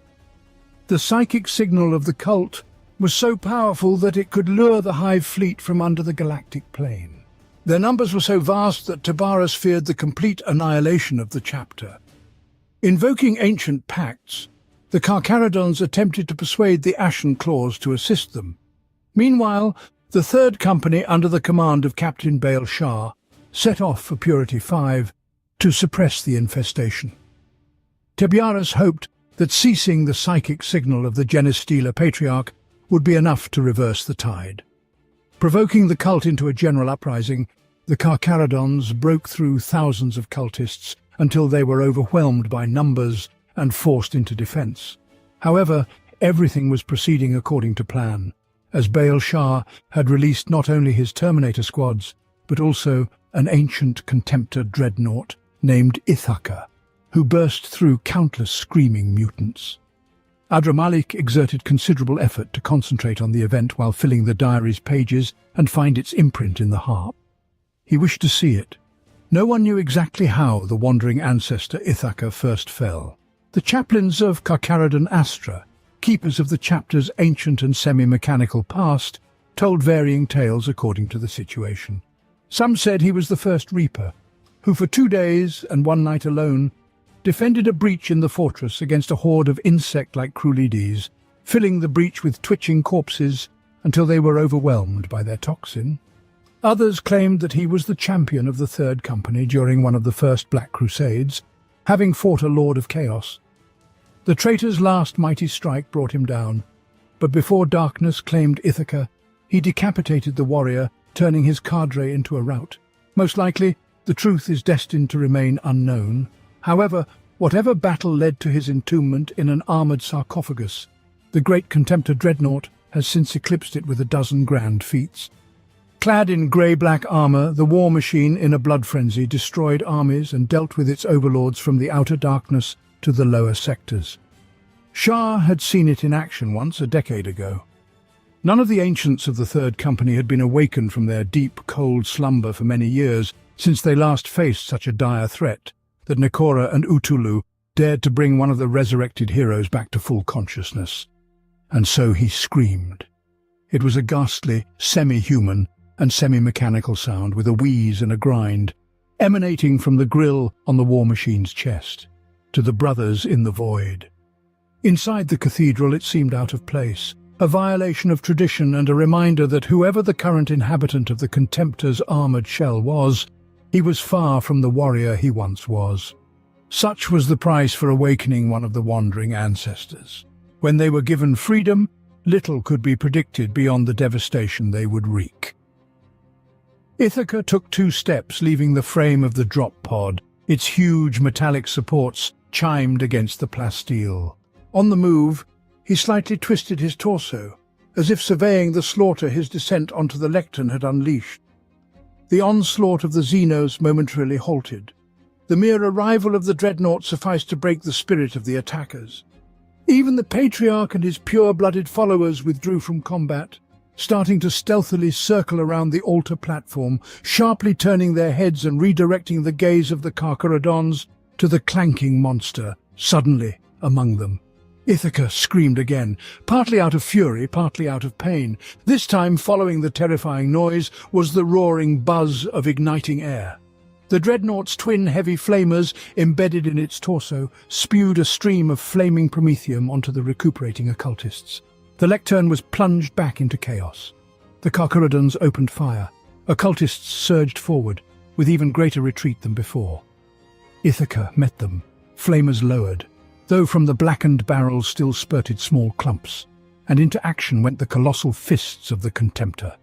The psychic signal of the cult was so powerful that it could lure the Hive fleet from under the galactic plane. Their numbers were so vast that Tiberius feared the complete annihilation of the chapter. Invoking ancient pacts, the Carcharodons attempted to persuade the Ashen Claws to assist them. Meanwhile, the Third Company, under the command of Captain Baal Shah, set off for Purity 5 to suppress the infestation. Tiberius hoped that ceasing the psychic signal of the Genestealer Patriarch would be enough to reverse the tide. Provoking the cult into a general uprising, the Carcharodons broke through thousands of cultists until they were overwhelmed by numbers and forced into defense. However, everything was proceeding according to plan, as Baal Shah had released not only his Terminator squads, but also an ancient Contemptor dreadnought named Ithaca, who burst through countless screaming mutants. Adramalik exerted considerable effort to concentrate on the event while filling the diary's pages and find its imprint in the harp. He wished to see it. No one knew exactly how the wandering ancestor Ithaca first fell. The chaplains of Carcharodon Astra, keepers of the chapter's ancient and semi-mechanical past, told varying tales according to the situation. Some said he was the first Reaper, who for 2 days and 1 night alone defended a breach in the fortress against a horde of insect-like Crulides, filling the breach with twitching corpses until they were overwhelmed by their toxin. Others claimed that he was the champion of the Third Company during one of the first Black Crusades, having fought a Lord of Chaos. The traitor's last mighty strike brought him down, but before darkness claimed Ithaca, he decapitated the warrior, turning his cadre into a rout. Most likely, the truth is destined to remain unknown. However, whatever battle led to his entombment in an armoured sarcophagus, the great Contemptor dreadnought has since eclipsed it with a dozen grand feats. Clad in grey-black armour, the war machine, in a blood frenzy, destroyed armies and dealt with its overlords from the outer darkness to the lower sectors. Shah had seen it in action once, a decade ago. None of the ancients of the Third Company had been awakened from their deep, cold slumber for many years since they last faced such a dire threat that Nikora and Utulu dared to bring one of the resurrected heroes back to full consciousness. And so he screamed. It was a ghastly, semi-human and semi-mechanical sound with a wheeze and a grind, emanating from the grill on the war machine's chest. To the brothers in the void. Inside the cathedral it seemed out of place, a violation of tradition and a reminder that whoever the current inhabitant of the Contemptor's armoured shell was, he was far from the warrior he once was. Such was the price for awakening one of the wandering ancestors. When they were given freedom, little could be predicted beyond the devastation they would wreak. Ithaca took 2 steps, leaving the frame of the drop pod. Its huge metallic supports chimed against the plasteel. On the move, he slightly twisted his torso, as if surveying the slaughter his descent onto the lectern had unleashed. The onslaught of the Xenos momentarily halted. The mere arrival of the dreadnought sufficed to break the spirit of the attackers. Even the Patriarch and his pure-blooded followers withdrew from combat, starting to stealthily circle around the altar platform, sharply turning their heads and redirecting the gaze of the Carcharodons to the clanking monster, suddenly among them. Ithaca screamed again, partly out of fury, partly out of pain. This time, following the terrifying noise, was the roaring buzz of igniting air. The dreadnought's twin heavy flamers, embedded in its torso, spewed a stream of flaming promethium onto the recuperating occultists. The lectern was plunged back into chaos. The Carcharodons opened fire. Occultists surged forward, with even greater retreat than before. Ithaca met them, flamers lowered, though from the blackened barrels still spurted small clumps, and into action went the colossal fists of the Contemptor.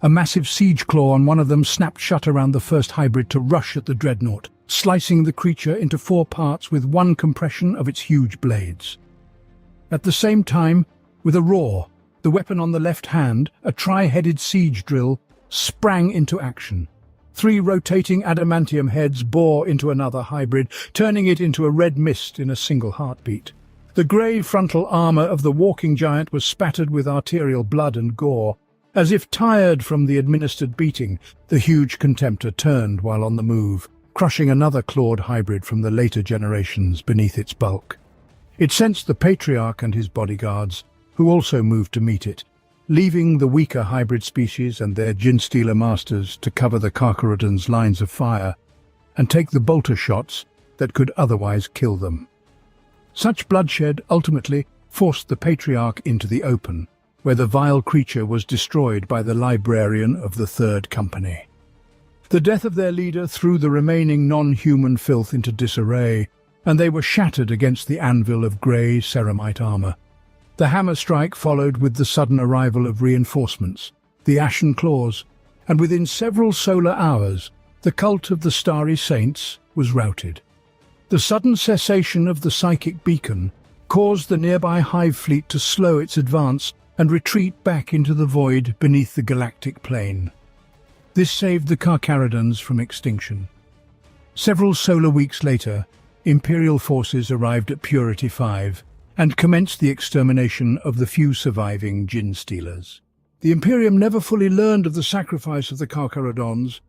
A massive siege claw on one of them snapped shut around the first hybrid to rush at the dreadnought, slicing the creature into 4 parts with one compression of its huge blades. At the same time, with a roar, The weapon on the left hand, a tri-headed siege drill, sprang into action. 3 rotating adamantium heads bore into another hybrid, turning it into a red mist in a single heartbeat. The grey frontal armour of the walking giant was spattered with arterial blood and gore. As if tired from the administered beating, the huge contemptor turned while on the move, crushing another clawed hybrid from the later generations beneath its bulk. It sensed the Patriarch and his bodyguards, who also moved to meet it, leaving the weaker hybrid species and their Ginstealer masters to cover the Carcharodons' lines of fire and take the bolter shots that could otherwise kill them. Such bloodshed ultimately forced the Patriarch into the open, where the vile creature was destroyed by the librarian of the Third Company. The death of their leader threw the remaining non-human filth into disarray, and they were shattered against the anvil of grey ceramite armour. The hammer strike followed with the sudden arrival of reinforcements, the Ashen Claws, and within several solar hours, the cult of the Starry Saints was routed. The sudden cessation of the psychic beacon caused the nearby Hive fleet to slow its advance and retreat back into the void beneath the galactic plane. This saved the Carcharodons from extinction. Several solar weeks later, Imperial forces arrived at Purity 5 and commenced the extermination of the few surviving Ginstealers. The Imperium never fully learned of the sacrifice of the Carcharodons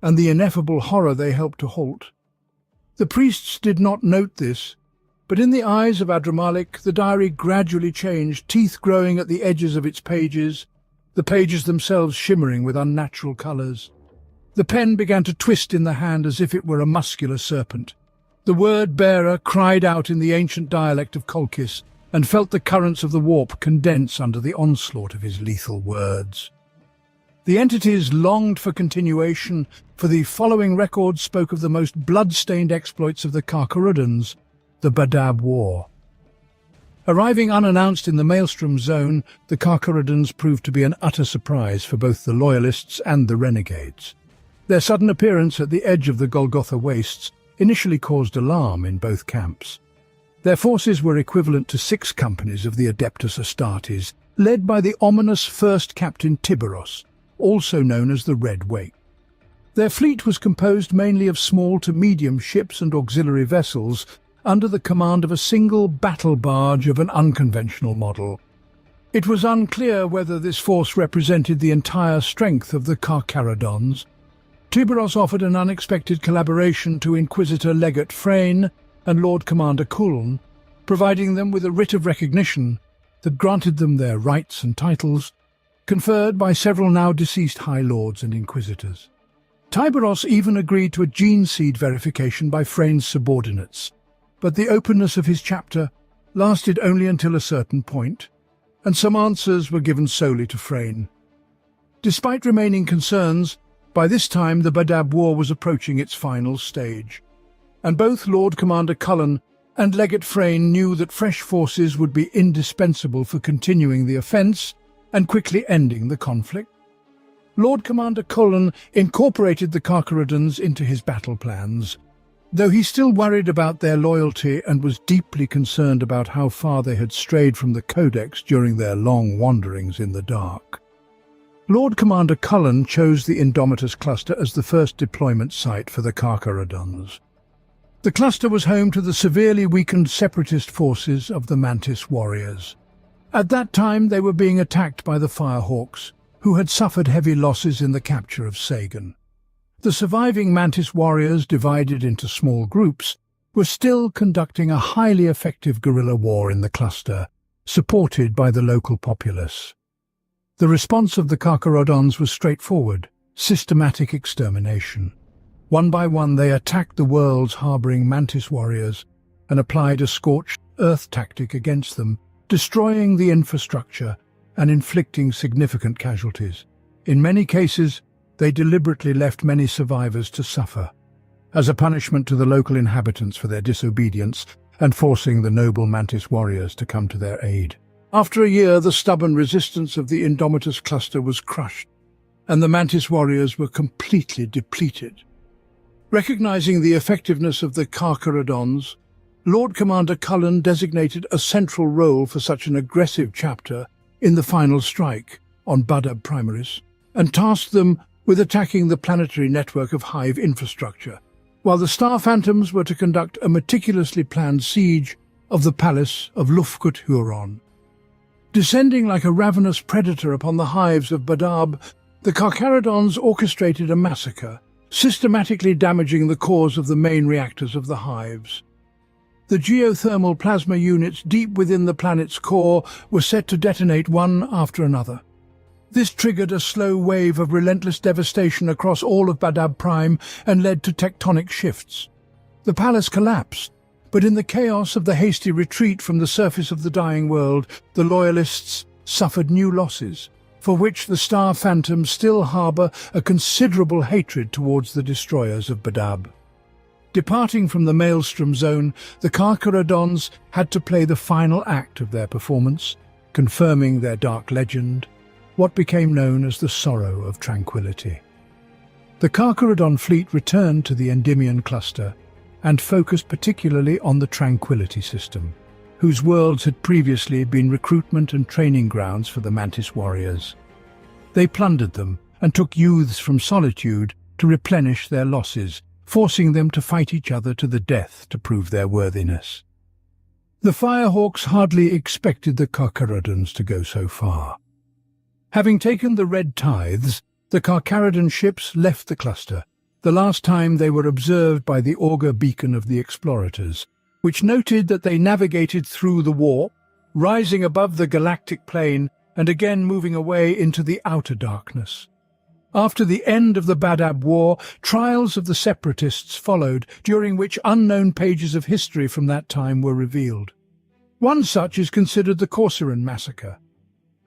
and the ineffable horror they helped to halt. The priests did not note this, but in the eyes of Adramalik the diary gradually changed, teeth growing at the edges of its pages, the pages themselves shimmering with unnatural colours. The pen began to twist in the hand as if it were a muscular serpent. The word-bearer cried out in the ancient dialect of Colchis and felt the currents of the warp condense under the onslaught of his lethal words. The entities longed for continuation, for the following record spoke of the most blood-stained exploits of the Carcharodons, the Badab War. Arriving unannounced in the Maelstrom Zone, the Carcharodons proved to be an utter surprise for both the Loyalists and the Renegades. Their sudden appearance at the edge of the Golgotha Wastes initially caused alarm in both camps. Their forces were equivalent to 6 companies of the Adeptus Astartes, led by the ominous first captain Tiberos, also known as the Red Wake. Their fleet was composed mainly of small to medium ships and auxiliary vessels, under the command of a single battle barge of an unconventional model. It was unclear whether this force represented the entire strength of the Carcharodons. Tiberos offered an unexpected collaboration to Inquisitor Legate Freyne and Lord Commander Kuln, providing them with a writ of recognition that granted them their rights and titles, conferred by several now-deceased High Lords and Inquisitors. Tiberos even agreed to a gene seed verification by Freyne's subordinates, but the openness of his chapter lasted only until a certain point, and some answers were given solely to Freyne. Despite remaining concerns, by this time the Badab War was approaching its final stage, and both Lord Commander Cullen and Legate Freyne knew that fresh forces would be indispensable for continuing the offence and quickly ending the conflict. Lord Commander Cullen incorporated the Carcharodons into his battle plans, though he still worried about their loyalty and was deeply concerned about how far they had strayed from the Codex during their long wanderings in the dark. Lord Commander Cullen chose the Indomitus Cluster as the first deployment site for the Carcharodons. The cluster was home to the severely weakened separatist forces of the Mantis Warriors. At that time they were being attacked by the Firehawks, who had suffered heavy losses in the capture of Sagan. The surviving Mantis Warriors, divided into small groups, were still conducting a highly effective guerrilla war in the cluster, supported by the local populace. The response of the Carcharodons was straightforward: systematic extermination. One by one they attacked the worlds harbouring Mantis Warriors and applied a scorched earth tactic against them, destroying the infrastructure and inflicting significant casualties. In many cases, they deliberately left many survivors to suffer, as a punishment to the local inhabitants for their disobedience and forcing the noble Mantis Warriors to come to their aid. After a year, the stubborn resistance of the Indomitus Cluster was crushed, and the Mantis Warriors were completely depleted. Recognizing the effectiveness of the Carcharodons, Lord Commander Cullen designated a central role for such an aggressive chapter in the final strike on Badab Primaris and tasked them with attacking the planetary network of hive infrastructure, while the Star Phantoms were to conduct a meticulously planned siege of the palace of Lufkut Huron. Descending like a ravenous predator upon the hives of Badab, the Carcharodons orchestrated a massacre, systematically damaging the cores of the main reactors of the hives. The geothermal plasma units deep within the planet's core were set to detonate one after another. This triggered a slow wave of relentless devastation across all of Badab Prime and led to tectonic shifts. The palace collapsed, but in the chaos of the hasty retreat from the surface of the dying world, the Loyalists suffered new losses, for which the Star Phantoms still harbour a considerable hatred towards the destroyers of Badab. Departing from the Maelstrom Zone, the Carcharodons had to play the final act of their performance, confirming their dark legend, what became known as the Sorrow of Tranquility. The Carcharodon fleet returned to the Endymion cluster and focused particularly on the Tranquility system, whose worlds had previously been recruitment and training grounds for the Mantis warriors. They plundered them and took youths from Solitude to replenish their losses, forcing them to fight each other to the death to prove their worthiness. The Firehawks hardly expected the Carcharodons to go so far. Having taken the Red Tithes, the Carcharodon ships left the cluster, the last time they were observed by the auger beacon of the explorators, which noted that they navigated through the warp, rising above the galactic plane and again moving away into the outer darkness. After the end of the Badab War, trials of the Separatists followed, during which unknown pages of history from that time were revealed. One such is considered the Corcyran massacre.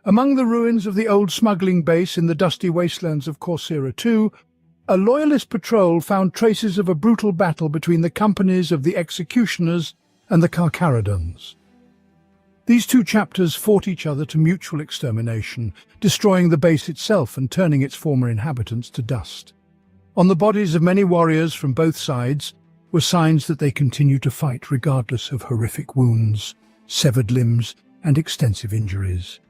Among the ruins of the old smuggling base in the dusty wastelands of Corcyra II, a Loyalist patrol found traces of a brutal battle between the companies of the Executioners and the Carcharodons. These two chapters fought each other to mutual extermination, destroying the base itself and turning its former inhabitants to dust. On the bodies of many warriors from both sides were signs that they continued to fight regardless of horrific wounds, severed limbs, and extensive injuries.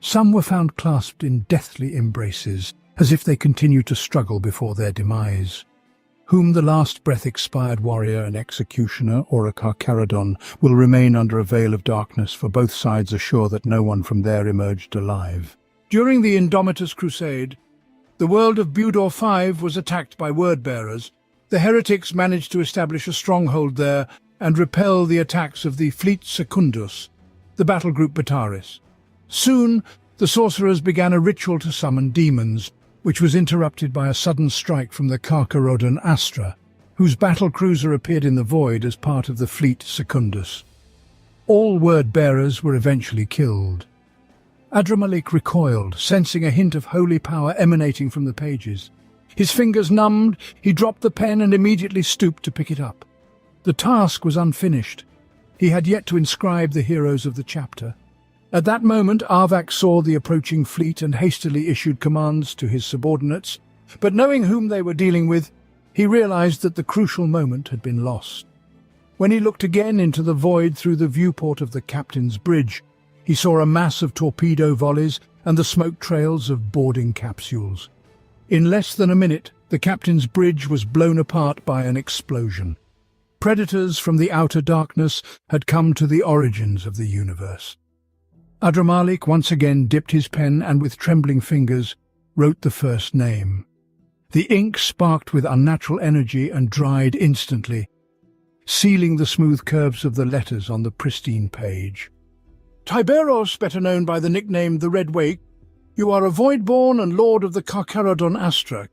Some were found clasped in deathly embraces, as if they continued to struggle before their demise. Whom the last breath expired warrior, an executioner, or a Carcharodon will remain under a veil of darkness, for both sides are sure that no one from there emerged alive. During the Indomitus Crusade, the world of Budor V was attacked by word-bearers. The heretics managed to establish a stronghold there and repel the attacks of the Fleet Secundus, the battle group Bataris. Soon, the sorcerers began a ritual to summon demons, which was interrupted by a sudden strike from the Carcharodon Astra, whose battle cruiser appeared in the void as part of the Fleet Secundus. All word-bearers were eventually killed. Adramalik recoiled, sensing a hint of holy power emanating from the pages. His fingers numbed, he dropped the pen and immediately stooped to pick it up. The task was unfinished. He had yet to inscribe the heroes of the chapter. At that moment, Arvak saw the approaching fleet and hastily issued commands to his subordinates, but knowing whom they were dealing with, he realized that the crucial moment had been lost. When he looked again into the void through the viewport of the captain's bridge, he saw a mass of torpedo volleys and the smoke trails of boarding capsules. In less than a minute, the captain's bridge was blown apart by an explosion. Predators from the outer darkness had come to the origins of the universe. Adramalik once again dipped his pen and with trembling fingers wrote the first name. The ink sparked with unnatural energy and dried instantly, sealing the smooth curves of the letters on the pristine page. Tiberos, better known by the nickname the Red Wake, you are a void-born and lord of the Carcharodon Astra,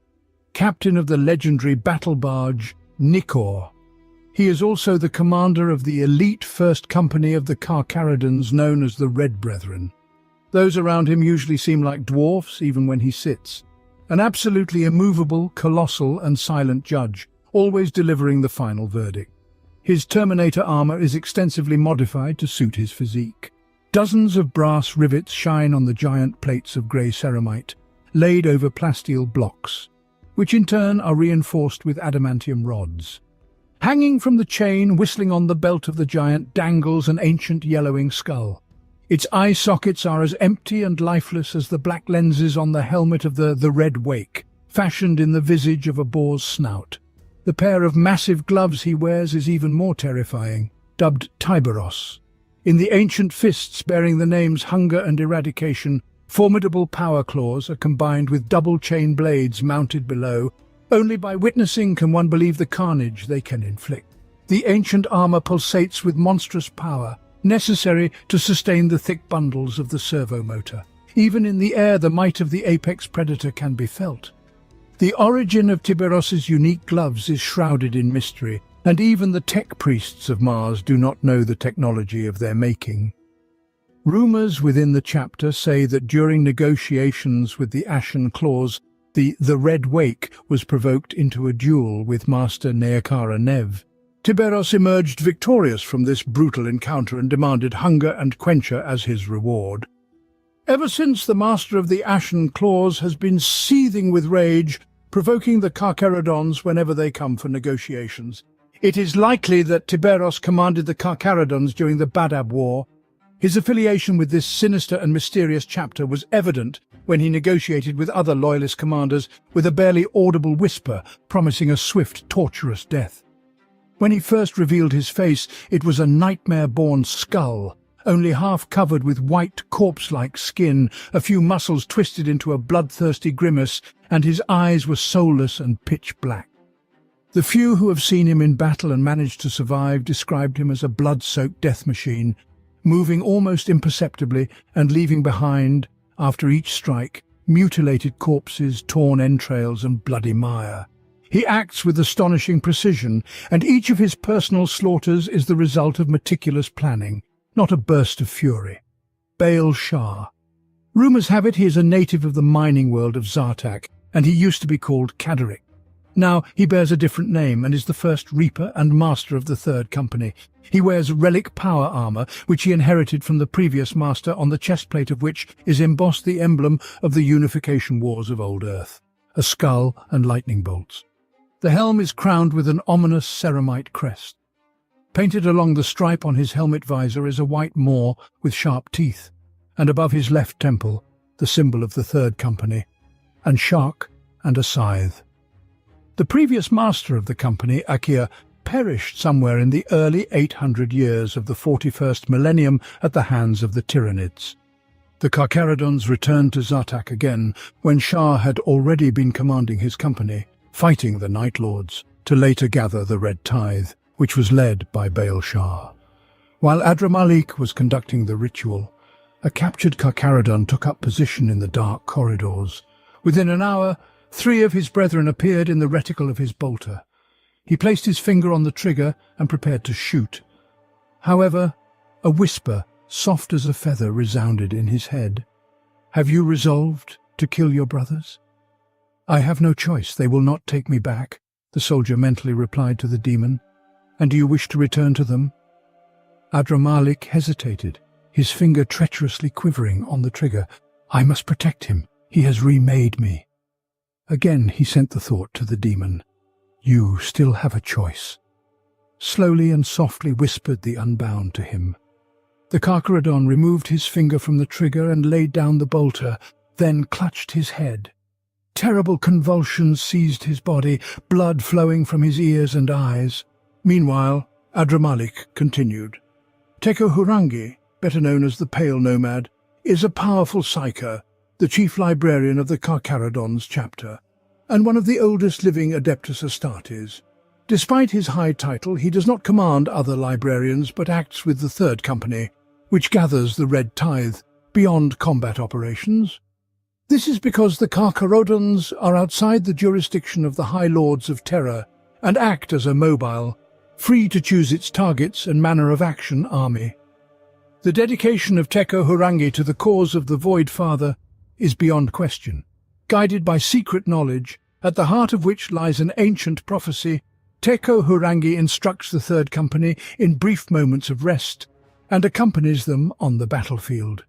captain of the legendary battle barge Nikor. He is also the commander of the elite first company of the Carcharodons known as the Red Brethren. Those around him usually seem like dwarfs even when he sits. An absolutely immovable, colossal and silent judge, always delivering the final verdict. His Terminator armor is extensively modified to suit his physique. Dozens of brass rivets shine on the giant plates of grey ceramite, laid over plasteel blocks, which in turn are reinforced with adamantium rods. Hanging from the chain, whistling on the belt of the giant, dangles an ancient yellowing skull. Its eye sockets are as empty and lifeless as the black lenses on the helmet of the Red Wake, fashioned in the visage of a boar's snout. The pair of massive gloves he wears is even more terrifying, dubbed Tiberos. In the ancient fists bearing the names Hunger and Eradication, formidable power claws are combined with double-chain blades mounted below. Only by witnessing can one believe the carnage they can inflict. The ancient armor pulsates with monstrous power, necessary to sustain the thick bundles of the servo motor. Even in the air, the might of the apex predator can be felt. The origin of Tiberos's unique gloves is shrouded in mystery, and even the tech priests of Mars do not know the technology of their making. Rumors within the chapter say that during negotiations with the Ashen Claws, the Red Wake was provoked into a duel with Master Neakara Nev. Tiberos emerged victorious from this brutal encounter and demanded Hunger and Quencher as his reward. Ever since, the Master of the Ashen Claws has been seething with rage, provoking the Carcharodons whenever they come for negotiations. It is likely that Tiberos commanded the Carcharodons during the Badab War. His affiliation with this sinister and mysterious chapter was evident when he negotiated with other loyalist commanders with a barely audible whisper promising a swift, torturous death. When he first revealed his face, it was a nightmare-born skull, only half covered with white, corpse-like skin, a few muscles twisted into a bloodthirsty grimace, and his eyes were soulless and pitch-black. The few who have seen him in battle and managed to survive described him as a blood-soaked death machine, moving almost imperceptibly and leaving behind, after each strike, mutilated corpses, torn entrails, and bloody mire. He acts with astonishing precision, and each of his personal slaughters is the result of meticulous planning, not a burst of fury. Baal Shah. Rumors have it he is a native of the mining world of Zartak, and he used to be called Kadaric. Now he bears a different name and is the first Reaper and Master of the Third Company. He wears relic power armor, which he inherited from the previous master, on the chestplate of which is embossed the emblem of the unification wars of Old Earth, a skull and lightning bolts. The helm is crowned with an ominous ceramite crest. Painted along the stripe on his helmet visor is a white maw with sharp teeth, and above his left temple, the symbol of the Third Company, and shark and a scythe. The previous master of the company, Akia, perished somewhere in the early 800 years of the 41st millennium at the hands of the Tyranids. The Carcharodons returned to Zartak again when Shah had already been commanding his company, fighting the Night Lords, to later gather the Red Tithe, which was led by Baal Shah. While Adramalik was conducting the ritual, a captured Carcharodon took up position in the dark corridors. Within an hour, 3 of his brethren appeared in the reticle of his bolter. He placed his finger on the trigger and prepared to shoot. However, a whisper, soft as a feather, resounded in his head. "Have you resolved to kill your brothers?" "I have no choice. They will not take me back," the soldier mentally replied to the demon. "And do you wish to return to them?" Adramalik hesitated, his finger treacherously quivering on the trigger. "I must protect him. He has remade me." Again he sent the thought to the demon. "You still have a choice." Slowly and softly whispered the Unbound to him. The Carcharodon removed his finger from the trigger and laid down the bolter, then clutched his head. Terrible convulsions seized his body, blood flowing from his ears and eyes. Meanwhile, Adramalik continued. Teko Hurangi, better known as the Pale Nomad, is a powerful psyker, the chief librarian of the Carcharodons chapter, and one of the oldest living Adeptus Astartes. Despite his high title, he does not command other librarians but acts with the Third Company, which gathers the Red Tithe beyond combat operations. This is because the Carcharodons are outside the jurisdiction of the High Lords of Terror and act as a mobile, free to choose its targets and manner of action army. The dedication of Teko Hurangi to the cause of the Void Father is beyond question. Guided by secret knowledge, at the heart of which lies an ancient prophecy, Teko Hurangi instructs the Third Company in brief moments of rest and accompanies them on the battlefield.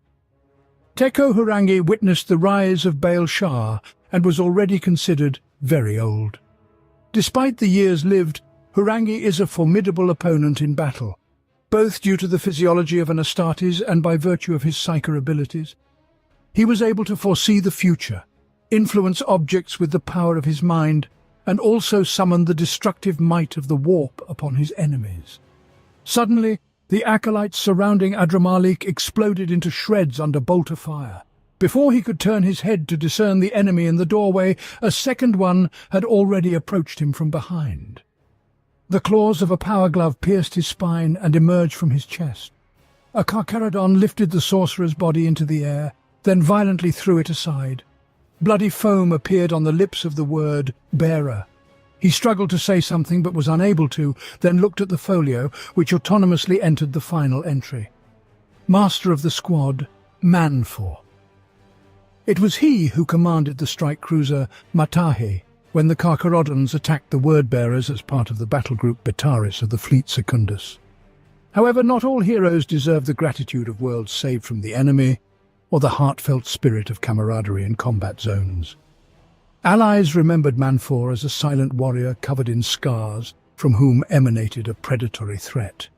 Teko Hurangi witnessed the rise of Baal Shah and was already considered very old. Despite the years lived, Hurangi is a formidable opponent in battle. both due to the physiology of an Astartes and by virtue of his psyker abilities. He was able to foresee the future, influence objects with the power of his mind, and also summon the destructive might of the warp upon his enemies. Suddenly, the acolytes surrounding Adramalik exploded into shreds under bolt of fire. Before he could turn his head to discern the enemy in the doorway, a second one had already approached him from behind. The claws of a power glove pierced his spine and emerged from his chest. A Carcharodon lifted the sorcerer's body into the air, then violently threw it aside. Bloody foam appeared on the lips of the word bearer. He struggled to say something but was unable to, then looked at the folio, which autonomously entered the final entry. Master of the squad, Manfor. It was he who commanded the strike cruiser Matahe when the Carcharodons attacked the word-bearers as part of the battle group Betaris of the fleet Secundus. However, not all heroes deserve the gratitude of worlds saved from the enemy, or the heartfelt spirit of camaraderie in combat zones. Allies remembered Manfor as a silent warrior covered in scars from whom emanated a predatory threat.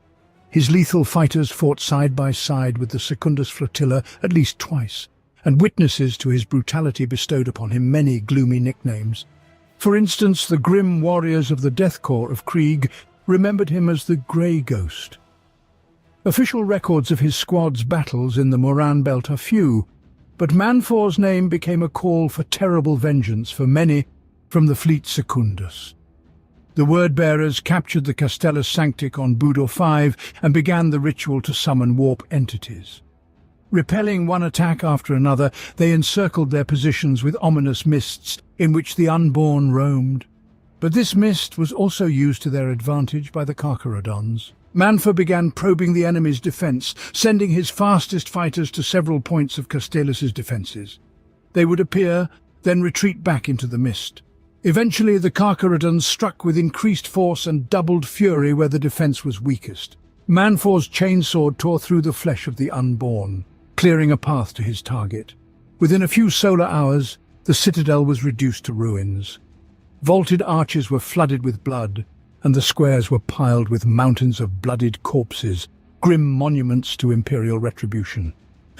His lethal fighters fought side by side with the Secundus flotilla at least twice, and witnesses to his brutality bestowed upon him many gloomy nicknames. For instance, the grim warriors of the Death Corps of Krieg remembered him as the Grey Ghost. Official records of his squad's battles in the Moran Belt are few, but Manfor's name became a call for terrible vengeance for many from the fleet Secundus. The word-bearers captured the Castellus Sanctic on Budor 5 and began the ritual to summon warp entities. Repelling one attack after another, they encircled their positions with ominous mists in which the unborn roamed. But this mist was also used to their advantage by the Carcharodons. Manfor began probing the enemy's defence, sending his fastest fighters to several points of Castellus's defences. They would appear, then retreat back into the mist. Eventually, the Carcharodons struck with increased force and doubled fury where the defence was weakest. Manfor's chainsword tore through the flesh of the unborn, clearing a path to his target. Within a few solar hours, the citadel was reduced to ruins. Vaulted arches were flooded with blood, and the squares were piled with mountains of bloodied corpses, grim monuments to imperial retribution.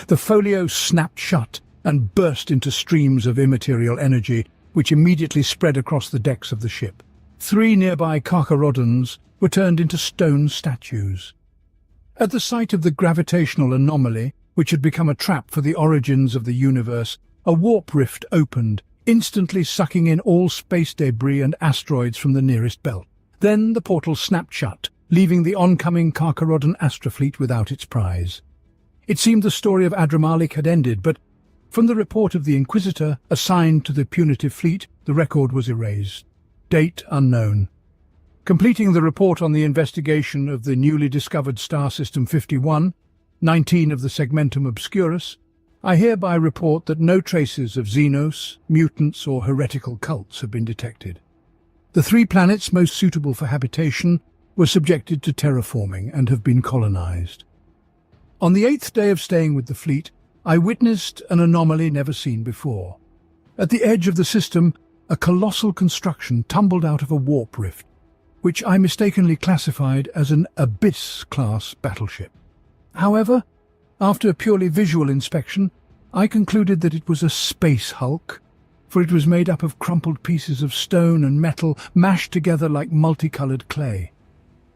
The folio snapped shut and burst into streams of immaterial energy, which immediately spread across the decks of the ship. 3 nearby Carcharodons were turned into stone statues. At the sight of the gravitational anomaly, which had become a trap for the origins of the universe, a warp rift opened, instantly sucking in all space debris and asteroids from the nearest belt. Then the portal snapped shut, leaving the oncoming Carcharodon astrofleet without its prize. It seemed the story of Adramalik had ended, but from the report of the Inquisitor assigned to the punitive fleet, the record was erased. Date unknown. Completing the report on the investigation of the newly discovered star system 51, 19 of the Segmentum Obscurus, I hereby report that no traces of Xenos, mutants or heretical cults have been detected. The 3 planets most suitable for habitation were subjected to terraforming and have been colonized. On the 8th day of staying with the fleet, I witnessed an anomaly never seen before. At the edge of the system, a colossal construction tumbled out of a warp rift, which I mistakenly classified as an Abyss-class battleship. However, after a purely visual inspection, I concluded that it was a space hulk, for it was made up of crumpled pieces of stone and metal mashed together like multicolored clay.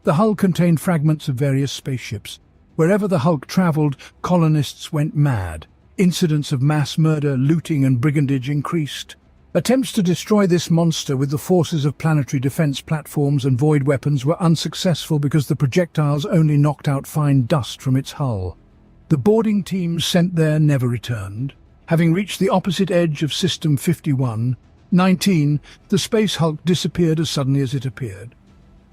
The hull contained fragments of various spaceships. Wherever the hulk traveled, colonists went mad. Incidents of mass murder, looting and brigandage increased. Attempts to destroy this monster with the forces of planetary defense platforms and void weapons were unsuccessful because the projectiles only knocked out fine dust from its hull. The boarding teams sent there never returned. Having reached the opposite edge of System 51, 19, the space hulk disappeared as suddenly as it appeared.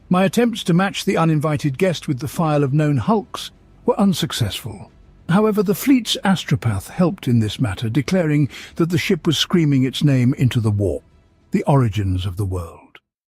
My attempts to match the uninvited guest with the file of known hulks were unsuccessful. However, the fleet's astropath helped in this matter, declaring that the ship was screaming its name into the warp, the origins of the world.